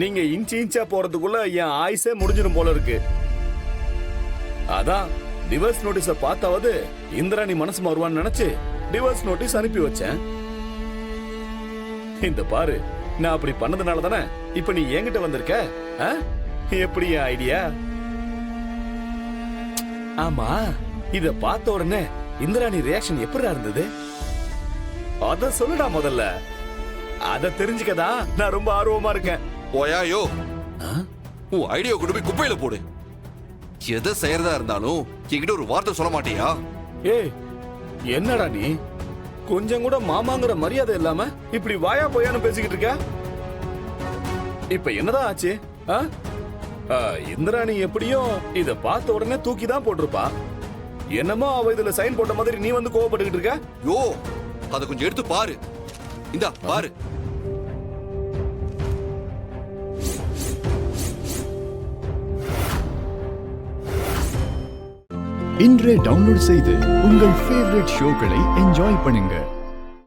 நீங்க இன்ச்சு இன்ச்சா போறதுக்குள்ள என் ஆயுசே முடிஞ்சிடும் போல இருக்கு. அதான் டிவோர்ஸ் நோட்டீஸ பார்த்தாவது இந்திராணி மனசு மாறுவான்னு நினைச்சு டிவோர்ஸ் நோட்டீஸ் அனுப்பி வச்சேன். இந்த பாரு, நான் அப்படி பண்ணதுனால தானே இப்ப நீ என்கிட்ட வந்திருக்க. எப்படி ஐடியா? ஆமா, இத பார்த்த உடனே இந்திராணி ரியாக்ஷன் எப்படி இருந்தது அத சொல்லுடா முதல்ல. அத தெரிஞ்சுக்கதா நான் ரொம்ப ஆர்வமா இருக்கேன். ஓயாயோ, உன் ஐடியா கொண்டு போய் குப்பையில போடு. எதை செய்யறதா இருந்தாலும் என்கிட்ட ஒரு வார்த்தை சொல்ல மாட்டியா? ஏய், என்னடா நீ கொஞ்சம் கூட மாமாங்கிற மரியாதை இல்லாம இப்படி வாயா போயான்னு பேசிக்கிட்டு இருக்க. இப்ப என்னதான் ஆச்சு? இந்திராணி எப்படியும் இத பார்த்த உடனே தூக்கி தான் போட்டிருப்பா. என்னமோ அவ இதுல சைன் போட்ட மாதிரி நீ வந்து கோவப்பட்டுக்கிட்டு இருக்க. யோ, அத கொஞ்சம் எடுத்து பாரு. இந்தா பாரு. இன்றே டவுன்லோட் செய்து உங்கள் ஃபேவரட் ஷோக்களை என்ஜாய் பண்ணுங்க.